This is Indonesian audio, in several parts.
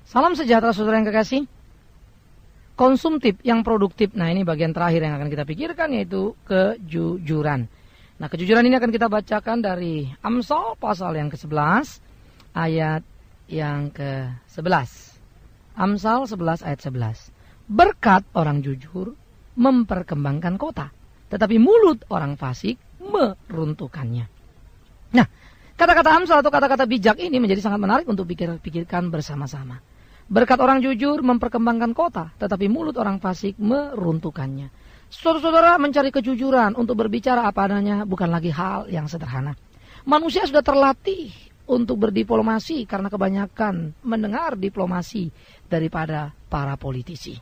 Salam sejahtera saudara yang kekasih. Konsumtif yang produktif. Nah, ini bagian terakhir yang akan kita pikirkan, yaitu kejujuran. Nah, kejujuran ini akan kita bacakan dari Amsal pasal yang ke-11 ayat yang ke-11. Amsal 11 ayat 11. Berkat orang jujur memperkembangkan kota, tetapi mulut orang fasik meruntuhkannya. Nah, kata-kata Amsal atau kata-kata bijak ini menjadi sangat menarik untuk pikirkan bersama-sama. Berkat orang jujur memperkembangkan kota, tetapi mulut orang fasik meruntuhkannya. Saudara-saudara, mencari kejujuran untuk berbicara apa adanya bukan lagi hal yang sederhana. Manusia sudah terlatih untuk berdiplomasi karena kebanyakan mendengar diplomasi daripada para politisi.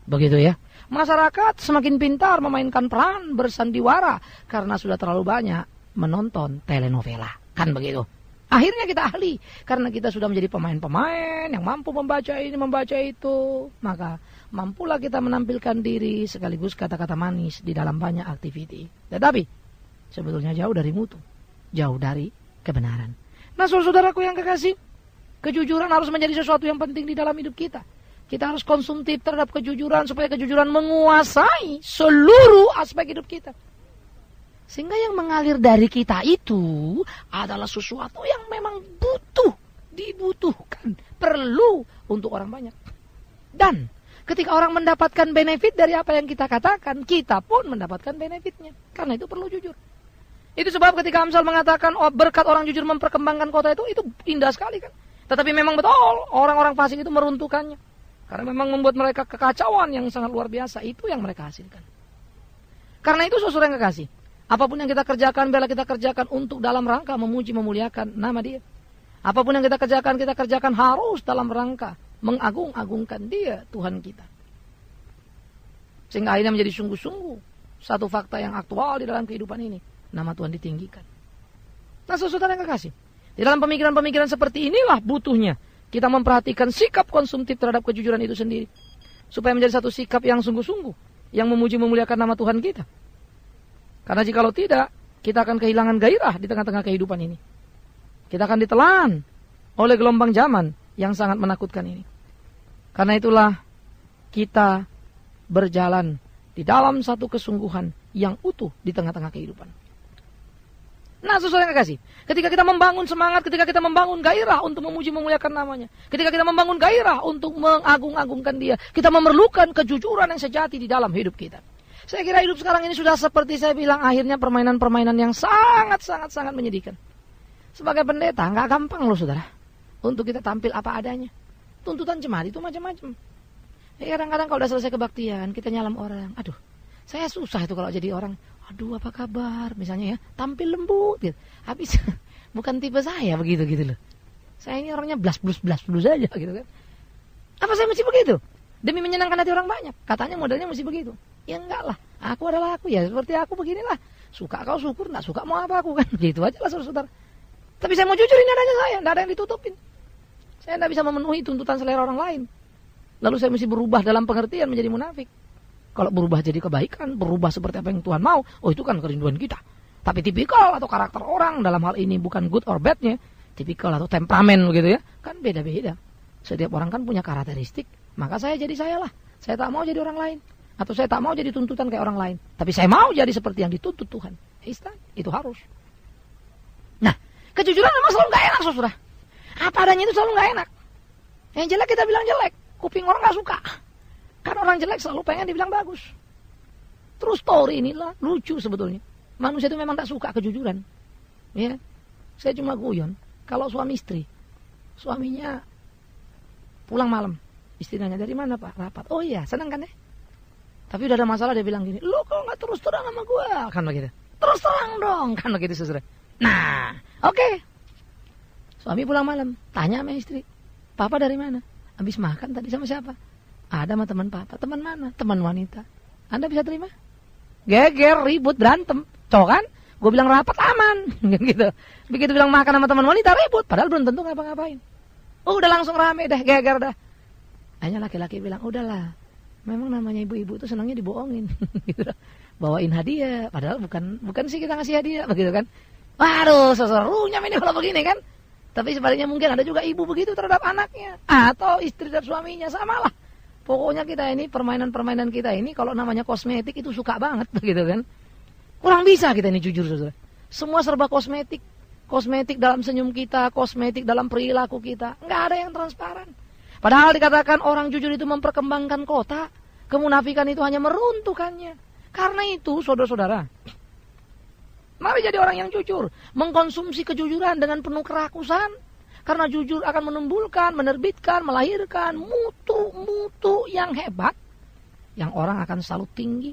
Begitu ya. Masyarakat semakin pintar memainkan peran bersandiwara karena sudah terlalu banyak menonton telenovela. Kan begitu. Akhirnya kita ahli karena kita sudah menjadi pemain-pemain yang mampu membaca ini, membaca itu. Maka mampulah kita menampilkan diri sekaligus kata-kata manis di dalam banyak aktiviti. Tetapi sebetulnya jauh dari mutu, jauh dari kebenaran. Nah, saudaraku yang kekasih, kejujuran harus menjadi sesuatu yang penting di dalam hidup kita. Kita harus konsumtif terhadap kejujuran supaya kejujuran menguasai seluruh aspek hidup kita. Sehingga yang mengalir dari kita itu adalah sesuatu yang memang dibutuhkan, perlu untuk orang banyak. Dan ketika orang mendapatkan benefit dari apa yang kita katakan, kita pun mendapatkan benefitnya. Karena itu perlu jujur. Itu sebab ketika Amsal mengatakan berkat orang jujur memperkembangkan kota itu indah sekali kan. Tetapi memang betul orang-orang fasik itu meruntuhkannya. Karena memang membuat mereka kekacauan yang sangat luar biasa. Itu yang mereka hasilkan. Karena itu saudara yang kekasih, apapun yang kita kerjakan, biarlah kita kerjakan untuk dalam rangka memuji, memuliakan nama Dia. Apapun yang kita kerjakan harus dalam rangka mengagung-agungkan Dia, Tuhan kita. Sehingga akhirnya menjadi sungguh-sungguh satu fakta yang aktual di dalam kehidupan ini. Nama Tuhan ditinggikan. Nah, saudara yang kekasih, di dalam pemikiran-pemikiran seperti inilah butuhnya kita memperhatikan sikap konsumtif terhadap kejujuran itu sendiri. Supaya menjadi satu sikap yang sungguh-sungguh, yang memuji, memuliakan nama Tuhan kita. Karena jikalau tidak, kita akan kehilangan gairah di tengah-tengah kehidupan ini. Kita akan ditelan oleh gelombang zaman yang sangat menakutkan ini. Karena itulah kita berjalan di dalam satu kesungguhan yang utuh di tengah-tengah kehidupan. Nah, saudara yang kekasih, ketika kita membangun semangat, ketika kita membangun gairah untuk memuji, memuliakan namanya, ketika kita membangun gairah untuk mengagung-agungkan Dia, kita memerlukan kejujuran yang sejati di dalam hidup kita. Saya kira hidup sekarang ini sudah seperti saya bilang, akhirnya permainan-permainan yang sangat menyedihkan. Sebagai pendeta, nggak gampang loh saudara, untuk kita tampil apa adanya. Tuntutan jemaat itu macam-macam. Kadang-kadang kalau udah selesai kebaktian, kita nyalam orang. Aduh, saya susah itu kalau jadi orang. Aduh, apa kabar? Misalnya ya, tampil lembut gitu. Habis, bukan tipe saya begitu loh. Saya ini orangnya blus aja gitu kan. Apa saya mesti begitu? Demi menyenangkan hati orang banyak. Katanya modalnya mesti begitu. Ya enggak lah, aku adalah aku ya, seperti aku beginilah. Suka kau syukur, enggak suka mau apa aku kan. Gitu aja lah saudara. Tapi saya mau jujur, ini adanya saya, enggak ada yang ditutupin. Saya enggak bisa memenuhi tuntutan selera orang lain. Lalu saya mesti berubah dalam pengertian menjadi munafik. Kalau berubah jadi kebaikan, berubah seperti apa yang Tuhan mau, itu kan kerinduan kita. Tapi tipikal atau karakter orang dalam hal ini bukan good or bad-nya, tipikal atau temperamen begitu ya, kan beda-beda. Setiap orang kan punya karakteristik, maka saya jadi saya lah. Saya tak mau jadi orang lain. Atau saya tak mau jadi tuntutan kayak orang lain. Tapi saya mau jadi seperti yang dituntut Tuhan. Itu harus. Nah, kejujuran memang selalu gak enak, saudara. Apa adanya itu selalu gak enak. Yang jelek kita bilang jelek. Kuping orang gak suka. Kan orang jelek selalu pengen dibilang bagus. Terus story inilah lucu sebetulnya. Manusia itu memang tak suka kejujuran. Ya, saya cuma guyon. Kalau suami istri, suaminya pulang malam, istrinya dari mana Pak? Rapat. Oh iya, senang kan ya? Tapi udah ada masalah dia bilang gini, lo kok nggak terus terang sama gua? Kan begitu. Terus terang dong, kan begitu saudara. Nah, oke. Suami pulang malam, tanya sama istri, Papa dari mana? Habis makan tadi sama siapa? Ada sama teman Papa. Teman mana? Teman wanita. Anda bisa terima? Geger, ribut, berantem. Cowok kan? Gue bilang rapat aman. Gitu. Begitu bilang makan sama teman wanita, ribut. Padahal belum tentu ngapa-ngapain. Udah langsung rame dah, geger dah. Hanya laki-laki bilang, udahlah. Memang namanya ibu-ibu itu senangnya dibohongin. Gitu. Bawain hadiah. Padahal bukan sih kita ngasih hadiah. Begitu kan? Waduh, seserunya ini kalau begini kan. Tapi sebaliknya mungkin ada juga ibu begitu terhadap anaknya. Atau istri dan suaminya, samalah. Pokoknya kita ini, permainan-permainan kita ini, kalau namanya kosmetik itu suka banget begitu kan. Kurang bisa kita ini jujur, saudara. Semua serba kosmetik. Kosmetik dalam senyum kita, kosmetik dalam perilaku kita. Nggak ada yang transparan. Padahal dikatakan orang jujur itu memperkembangkan kota. Kemunafikan itu hanya meruntuhkannya. Karena itu, saudara-saudara, mari jadi orang yang jujur. Mengkonsumsi kejujuran dengan penuh kerakusan. Karena jujur akan menimbulkan, menerbitkan, melahirkan mutu-mutu yang hebat. Yang orang akan selalu tinggi.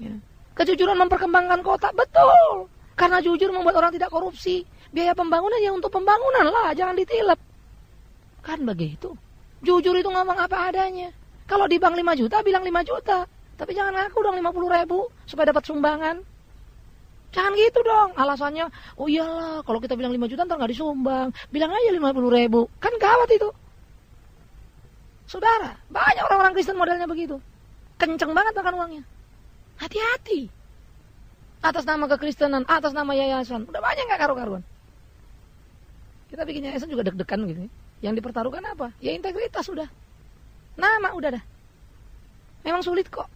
Ya. Kejujuran memperkembangkan kota, betul. Karena jujur membuat orang tidak korupsi. Biaya pembangunan ya untuk pembangunan lah, jangan ditilep. Kan begitu. Jujur itu ngomong apa adanya. Kalau di bank 5 juta, bilang 5 juta. Tapi jangan ngaku dong 50.000 supaya dapat sumbangan. Jangan gitu dong. Alasannya, oh iyalah kalau kita bilang 5 juta ntar gak disumbang. Bilang aja 50.000. Kan gawat itu. Saudara, banyak orang-orang Kristen modelnya begitu. Kenceng banget makan uangnya. Hati-hati. Atas nama kekristenan, atas nama yayasan. Udah banyak gak karu-karuan. Kita bikin yayasan juga deg-degan gitu. Yang dipertaruhkan apa? Ya integritas udah. Nama udah dah. Memang sulit kok.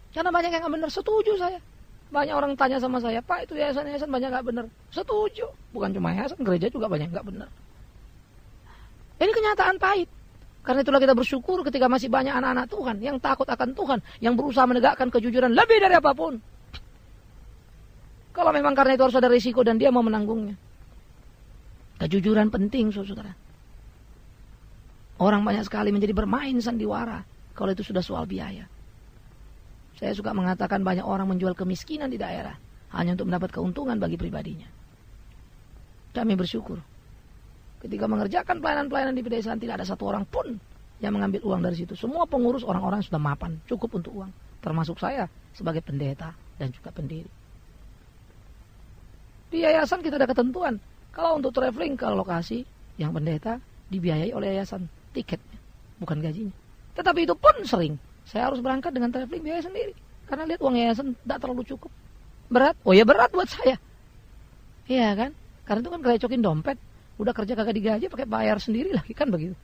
Karena banyak yang gak benar. Setuju saya. Banyak orang tanya sama saya, Pak itu yayasan-yayasan banyak gak benar. Setuju. Bukan cuma yayasan, gereja juga banyak gak benar. Ini kenyataan pahit. Karena itulah kita bersyukur ketika masih banyak anak-anak Tuhan yang takut akan Tuhan, yang berusaha menegakkan kejujuran lebih dari apapun. Kalau memang karena itu harus ada risiko dan dia mau menanggungnya. Kejujuran penting, saudara. Orang banyak sekali menjadi bermain sandiwara kalau itu sudah soal biaya. Saya suka mengatakan banyak orang menjual kemiskinan di daerah hanya untuk mendapat keuntungan bagi pribadinya. Kami bersyukur ketika mengerjakan pelayanan-pelayanan di pedesaan tidak ada satu orang pun yang mengambil uang dari situ. Semua pengurus orang-orang sudah mapan, cukup untuk uang. Termasuk saya sebagai pendeta dan juga pendiri. Di yayasan kita ada ketentuan. Kalau untuk traveling ke lokasi yang pendeta dibiayai oleh yayasan. Tiketnya, bukan gajinya. Tetapi itu pun sering saya harus berangkat dengan traveling biaya sendiri. Karena lihat uang yayasan tidak terlalu cukup. Berat, oh ya berat buat saya. Iya kan? Karena itu kan kerecokin dompet. Udah kerja kagak digaji, pakai bayar sendiri lagi kan begitu.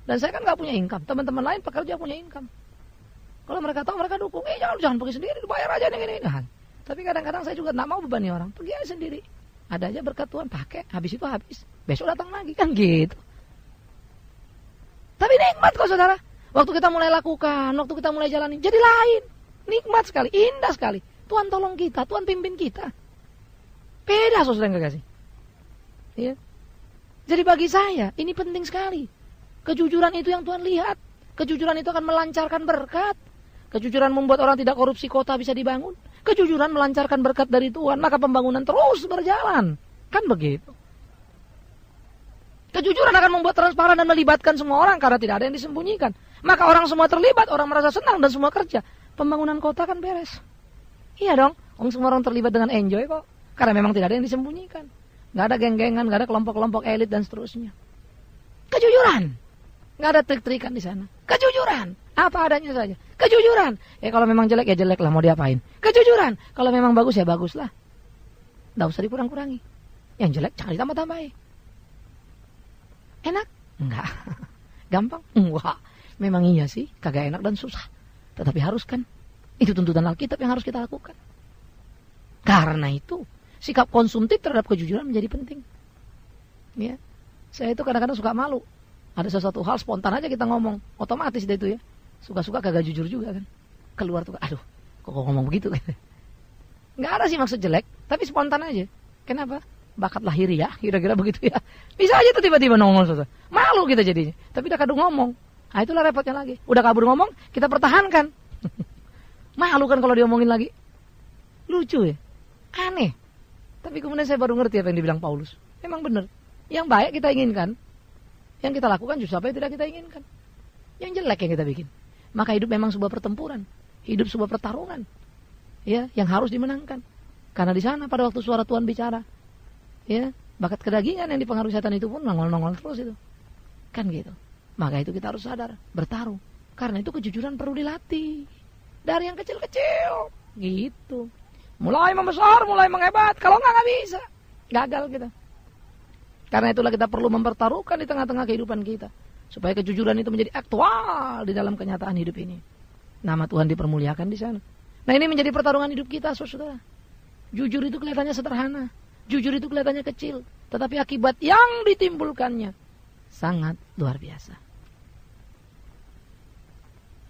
Dan saya kan gak punya income. Teman-teman lain pekerja punya income. Kalau mereka tahu, mereka dukung. Jangan pergi sendiri, bayar aja nih. Nah, tapi kadang-kadang saya juga gak mau bebani orang. Pergi aja sendiri. Ada aja berkat Tuhan, pakai. Habis itu habis. Besok datang lagi kan gitu. Tapi nikmat kok saudara. Waktu kita mulai lakukan, waktu kita mulai jalani, jadi lain. Nikmat sekali, indah sekali. Tuhan tolong kita, Tuhan pimpin kita. Beda saudara yang kekasih. Ya. Jadi bagi saya, ini penting sekali. Kejujuran itu yang Tuhan lihat. Kejujuran itu akan melancarkan berkat. Kejujuran membuat orang tidak korupsi, kota bisa dibangun. Kejujuran melancarkan berkat dari Tuhan, maka pembangunan terus berjalan. Kan begitu. Kejujuran akan membuat transparan dan melibatkan semua orang karena tidak ada yang disembunyikan. Maka orang semua terlibat, orang merasa senang dan semua kerja. Pembangunan kota kan beres. Iya dong, semua orang terlibat dengan enjoy kok. Karena memang tidak ada yang disembunyikan. Gak ada geng-gengan, gak ada kelompok-kelompok elit dan seterusnya. Kejujuran. Gak ada trik-trikan di sana. Kejujuran. Apa adanya saja. Kejujuran. Kalau memang jelek ya jelek lah, mau diapain. Kejujuran. Kalau memang bagus ya bagus lah. Gak usah dikurang-kurangi. Yang jelek jangan ditambah-tambahin. Enak? Enggak. Gampang? Enggak. Memang iya sih, kagak enak dan susah. Tetapi harus kan. Itu tuntutan Alkitab yang harus kita lakukan. Karena itu, sikap konsumtif terhadap kejujuran menjadi penting. Ya. Saya itu kadang-kadang suka malu. Ada sesuatu hal spontan aja kita ngomong. Otomatis deh itu ya. Suka-suka kagak jujur juga kan. Keluar tuh, aduh, kok ngomong begitu kan. Nggak ada sih maksud jelek, tapi spontan aja. Kenapa? Bakat lahir ya, kira-kira begitu ya. Bisa aja tuh tiba-tiba nongol saudara. Malu kita jadinya. Tapi udah kadung ngomong. Nah itulah repotnya lagi. Udah kabur ngomong, kita pertahankan. Malu kan kalau diomongin lagi. Lucu ya. Aneh. Tapi kemudian saya baru ngerti apa yang dibilang Paulus. Memang benar. Yang baik kita inginkan. Yang kita lakukan justru apa yang tidak kita inginkan. Yang jelek yang kita bikin. Maka hidup memang sebuah pertempuran. Hidup sebuah pertarungan. Ya, yang harus dimenangkan. Karena di sana pada waktu suara Tuhan bicara, ya, bakat kedagingan yang dipengaruhi setan itu pun nongol-nongol terus itu. Kan gitu. Maka itu kita harus sadar, bertarung. Karena itu kejujuran perlu dilatih. Dari yang kecil-kecil. Gitu. Mulai membesar, mulai menghebat. Kalau enggak bisa. Gagal kita. Karena itulah kita perlu mempertaruhkan di tengah-tengah kehidupan kita. Supaya kejujuran itu menjadi aktual di dalam kenyataan hidup ini. Nama Tuhan dipermuliakan di sana. Nah, ini menjadi pertarungan hidup kita, saudara. Jujur itu kelihatannya sederhana. Jujur itu kelihatannya kecil. Tetapi akibat yang ditimbulkannya sangat luar biasa.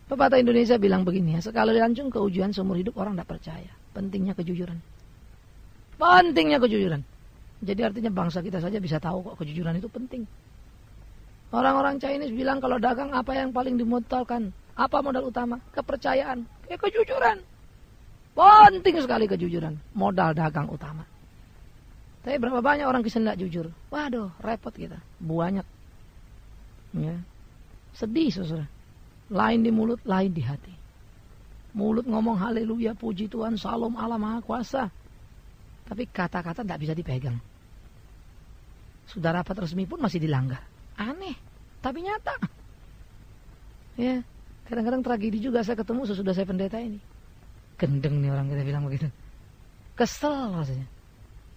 Pepatah Indonesia bilang begini ya, sekali lancung ke ujian seumur hidup orang tidak percaya. Pentingnya kejujuran. Pentingnya kejujuran. Jadi artinya bangsa kita saja bisa tahu kok kejujuran itu penting. Orang-orang Chinese bilang kalau dagang apa yang paling dimodalkan? Apa modal utama? Kepercayaan. Kejujuran. Penting sekali kejujuran. Modal dagang utama. Tapi berapa banyak orang Kristen tidak jujur? Waduh, repot kita. Banyak. Ya. Sedih, saudara. Lain di mulut, lain di hati. Mulut ngomong haleluya, puji Tuhan, salam Allah Maha Kuasa. Tapi kata-kata tidak bisa dipegang. Sudah rapat resmi pun masih dilanggar. Aneh, tapi nyata. Ya, kadang-kadang tragedi juga saya ketemu sesudah saya pendeta ini. Gendeng nih orang kita bilang begitu. Kesel rasanya.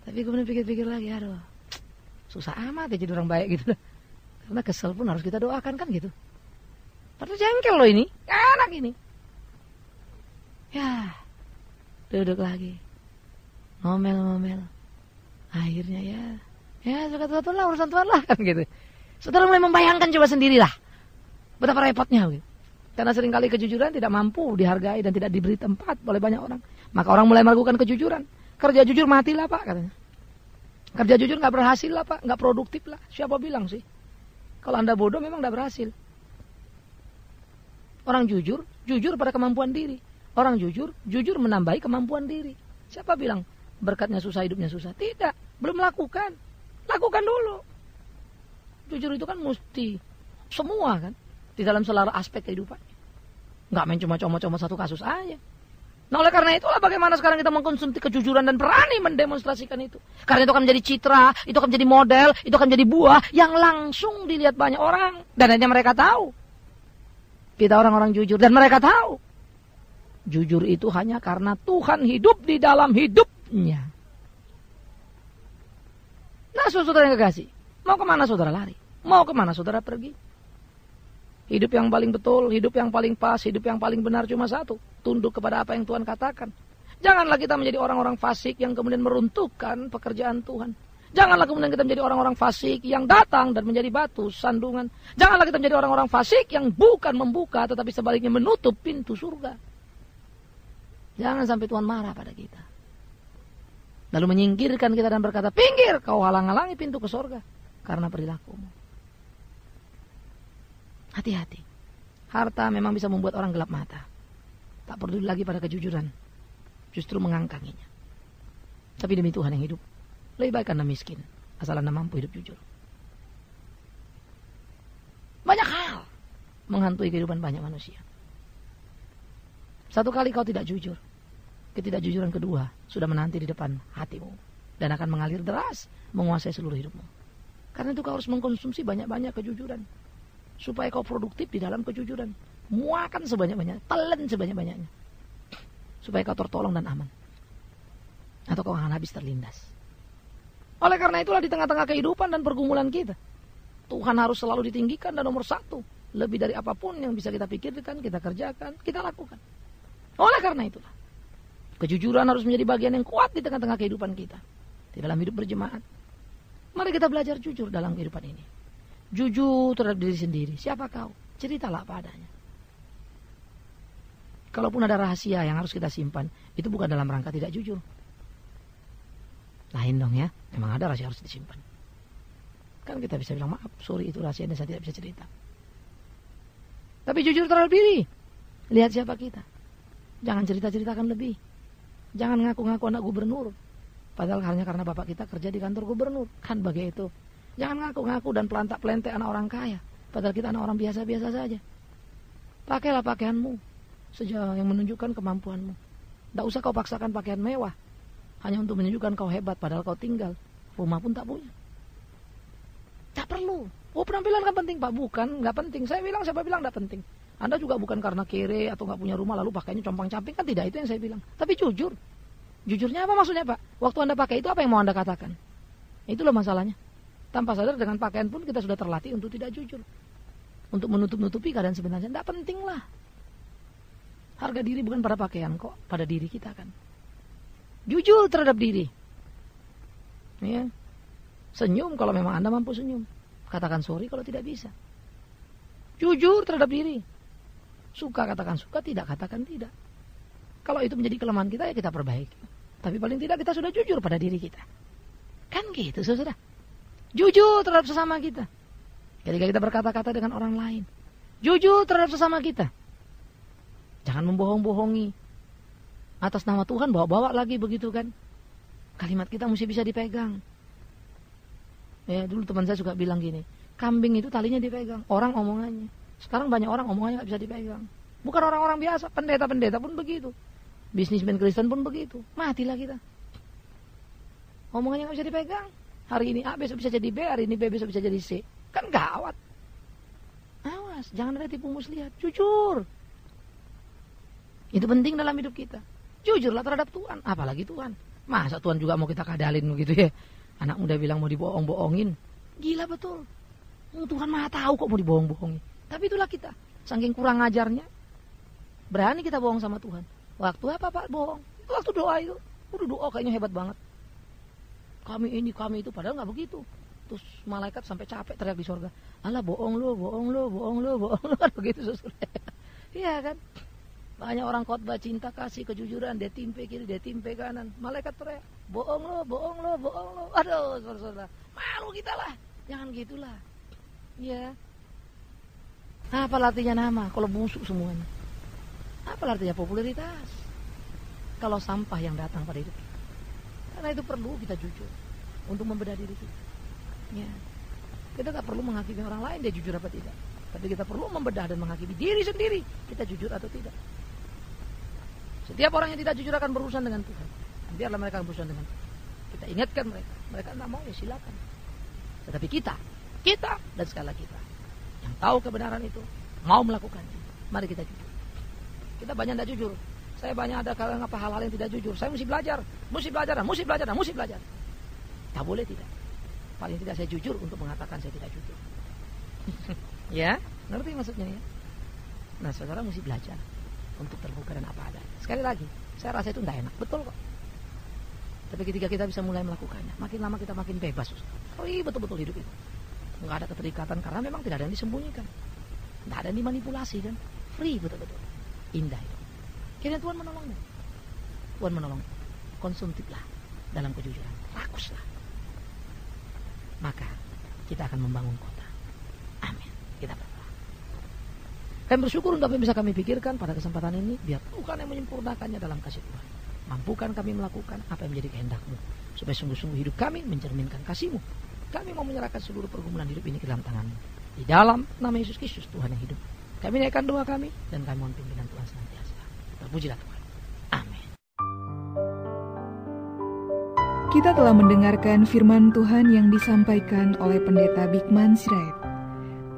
Tapi kemudian pikir-pikir lagi, aduh, susah amat ya jadi orang baik gitu. Karena kesel pun harus kita doakan kan gitu. Padahal jengkel loh ini, enak ini. Ya, duduk lagi. Ngomel-ngomel. Akhirnya ya suka Tuhan lah, urusan Tuhan lah kan gitu. Saudara mulai membayangkan coba sendirilah. Betapa repotnya gitu. Karena seringkali kejujuran tidak mampu dihargai dan tidak diberi tempat oleh banyak orang. Maka orang mulai melakukan kejujuran. Kerja jujur matilah Pak katanya. Kerja jujur gak berhasil lah Pak, gak produktif lah. Siapa bilang sih? Kalau Anda bodoh memang gak berhasil. Orang jujur pada kemampuan diri. Orang jujur menambahi kemampuan diri. Siapa bilang berkatnya susah, hidupnya susah? Tidak, belum lakukan. Lakukan dulu. Jujur itu kan mesti semua kan. Di dalam selara aspek kehidupan. Gak main cuma comot-comot satu kasus aja. Nah oleh karena itulah bagaimana sekarang kita mengkonsumsi kejujuran dan berani mendemonstrasikan itu. Karena itu akan menjadi citra, itu akan menjadi model, itu akan menjadi buah yang langsung dilihat banyak orang. Dan hanya mereka tahu. Kita orang-orang jujur dan mereka tahu. Jujur itu hanya karena Tuhan hidup di dalam hidupnya. Nah saudara yang kekasih, mau kemana saudara lari? Mau kemana saudara pergi? Hidup yang paling betul, hidup yang paling pas, hidup yang paling benar cuma satu. Tunduk kepada apa yang Tuhan katakan. Janganlah kita menjadi orang-orang fasik yang kemudian meruntuhkan pekerjaan Tuhan. Janganlah kemudian kita menjadi orang-orang fasik yang datang dan menjadi batu sandungan. Janganlah kita menjadi orang-orang fasik yang bukan membuka tetapi sebaliknya menutup pintu surga. Jangan sampai Tuhan marah pada kita. Lalu menyingkirkan kita dan berkata, pinggir kau halang-halangi pintu ke surga karena perilakumu. Hati-hati. Harta memang bisa membuat orang gelap mata. Tak peduli lagi pada kejujuran. Justru mengangkanginya. Tapi demi Tuhan yang hidup, lebih baik Anda miskin, asal Anda mampu hidup jujur. Banyak hal menghantui kehidupan banyak manusia. Satu kali kau tidak jujur, ketidakjujuran kedua sudah menanti di depan hatimu dan akan mengalir deras menguasai seluruh hidupmu. Karena itu kau harus mengkonsumsi banyak-banyak kejujuran supaya kau produktif di dalam kejujuran. Muakan sebanyak-banyaknya, telan sebanyak-banyaknya supaya kau tertolong dan aman. Atau kau akan habis terlindas. Oleh karena itulah di tengah-tengah kehidupan dan pergumulan kita, Tuhan harus selalu ditinggikan dan nomor satu. Lebih dari apapun yang bisa kita pikirkan, kita kerjakan, kita lakukan. Oleh karena itulah, kejujuran harus menjadi bagian yang kuat di tengah-tengah kehidupan kita. Di dalam hidup berjemaat. Mari kita belajar jujur dalam kehidupan ini. Jujur terhadap diri sendiri. Siapa kau? Ceritalah apa adanya. Kalaupun ada rahasia yang harus kita simpan, itu bukan dalam rangka tidak jujur. Lain dong ya, memang ada rahasia harus disimpan. Kan kita bisa bilang, maaf, sorry itu rahasia dan saya tidak bisa cerita. Tapi jujur terhadap diri. Lihat siapa kita. Jangan cerita-ceritakan lebih. Jangan ngaku-ngaku anak gubernur. Padahal hanya karena bapak kita kerja di kantor gubernur. Kan begitu. Jangan ngaku-ngaku dan pelantak-pelentek anak orang kaya. Padahal kita anak orang biasa-biasa saja. Pakailah pakaianmu sejauh yang menunjukkan kemampuanmu. Tidak usah kau paksakan pakaian mewah. Hanya untuk menunjukkan kau hebat. Padahal kau tinggal. Rumah pun tak punya. Tak perlu. Oh penampilan kan penting Pak. Bukan, nggak penting. Siapa bilang nggak penting. Anda juga bukan karena kere atau nggak punya rumah lalu pakainya compang-camping. Kan tidak, itu yang saya bilang. Tapi jujur. Jujurnya apa maksudnya Pak? Waktu Anda pakai itu apa yang mau Anda katakan? Itulah masalahnya. Tanpa sadar dengan pakaian pun kita sudah terlatih untuk tidak jujur. Untuk menutup-nutupi keadaan sebenarnya. Tidak penting lah. Harga diri bukan pada pakaian kok. Pada diri kita kan. Jujur terhadap diri. Ya. Senyum kalau memang Anda mampu senyum. Katakan sorry kalau tidak bisa. Jujur terhadap diri. Suka katakan suka, tidak katakan tidak. Kalau itu menjadi kelemahan kita ya kita perbaiki. Tapi paling tidak kita sudah jujur pada diri kita. Kan gitu saudara. Jujur terhadap sesama kita. Ketika kita berkata-kata dengan orang lain. Jujur terhadap sesama kita. Jangan membohong-bohongi. Atas nama Tuhan bawa-bawa lagi begitu kan. Kalimat kita mesti bisa dipegang. Ya dulu teman saya suka bilang gini. Kambing itu talinya dipegang. Orang omongannya. Sekarang banyak orang omongannya gak bisa dipegang. Bukan orang-orang biasa. Pendeta-pendeta pun begitu. Bisnismen Kristen pun begitu. Matilah kita. Omongannya gak bisa dipegang. Hari ini A besok bisa jadi B, hari ini B besok bisa jadi C. Kan gawat. Awas, jangan ada tipu muslihat. Jujur. Itu penting dalam hidup kita. Jujurlah terhadap Tuhan, apalagi Tuhan. Masa Tuhan juga mau kita kadalin begitu ya? Anak muda bilang mau dibohong-bohongin. Gila betul. Tuhan Maha tahu kok mau dibohong-bohongin. Tapi itulah kita. Saking kurang ajarnya, berani kita bohong sama Tuhan. Waktu apa Pak bohong? Waktu doa itu. Udah doa kayaknya hebat banget. Kami ini, kami itu, padahal nggak begitu. Terus malaikat sampai capek teriak di sorga. Alah bohong lo, bohong lo, bohong lo, bohong lo. Begitu saudara. Iya kan? Banyak orang khotbah cinta, kasih, kejujuran. Dia timpe kiri, dia timpe kanan. Malaikat teriak. Bohong lo, bohong lo, bohong lo. Aduh saudara. Malu kita lah. Jangan gitulah. Iya. Apa artinya nama? Kalau busuk semuanya. Apa artinya popularitas? Kalau sampah yang datang pada hidup kita. Karena itu perlu kita jujur untuk membedah diri kita. Ya. Kita tak perlu menghakimi orang lain dia jujur apa tidak. Tapi kita perlu membedah dan menghakimi diri sendiri. Kita jujur atau tidak. Setiap orang yang tidak jujur akan berurusan dengan Tuhan. Biarlah mereka berurusan dengan Tuhan. Kita ingatkan mereka. Mereka tidak mau ya silakan. Tetapi kita dan sekali kita yang tahu kebenaran itu mau melakukannya. Mari kita jujur. Kita banyak tidak jujur. Saya banyak ada hal-hal yang tidak jujur. Saya mesti belajar. Tak boleh tidak. Paling tidak saya jujur untuk mengatakan saya tidak jujur. Ya, ngerti maksudnya ya? Nah, saudara mesti belajar untuk terbuka dan apa adanya. Sekali lagi, saya rasa itu tidak enak. Betul kok. Tapi ketika kita bisa mulai melakukannya, makin lama kita makin bebas. Free betul-betul hidup itu. Nggak ada keterikatan karena memang tidak ada yang disembunyikan. Tidak ada yang dimanipulasi kan. Free betul-betul. Indah itu. Kiranya Tuhan menolongmu. Tuhan menolong. Konsumtiflah dalam kejujuran. Rakuslah. Maka kita akan membangun kota. Amin. Kita berdoa. Kami bersyukur untuk apa yang bisa kami pikirkan pada kesempatan ini. Biar Tuhan yang menyempurnakannya dalam kasih Tuhan. Mampukan kami melakukan apa yang menjadi kehendak-Mu. Supaya sungguh-sungguh hidup kami mencerminkan kasih-Mu. Kami mau menyerahkan seluruh pergumulan hidup ini ke dalam tangan-Mu. Di dalam nama Yesus Kristus Tuhan yang hidup. Kami naikkan doa kami dan kami mohon pimpinan Tuhan senantiasa. Terpujilah Tuhan. Amin. Kita telah mendengarkan firman Tuhan yang disampaikan oleh Pendeta Bigman Sirait.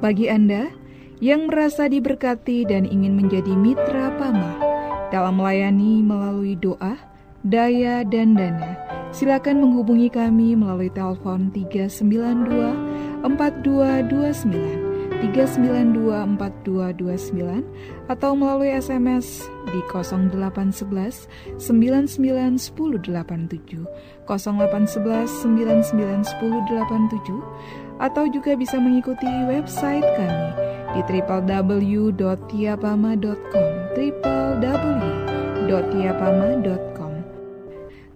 Bagi Anda yang merasa diberkati dan ingin menjadi mitra Pama dalam melayani melalui doa, daya, dan dana, silakan menghubungi kami melalui telepon 392 4229 3924229 atau melalui SMS di 0811 991087 0811 991087 atau juga bisa mengikuti website kami di www.tiapama.com www.tiapama.com.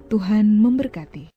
Tuhan memberkati.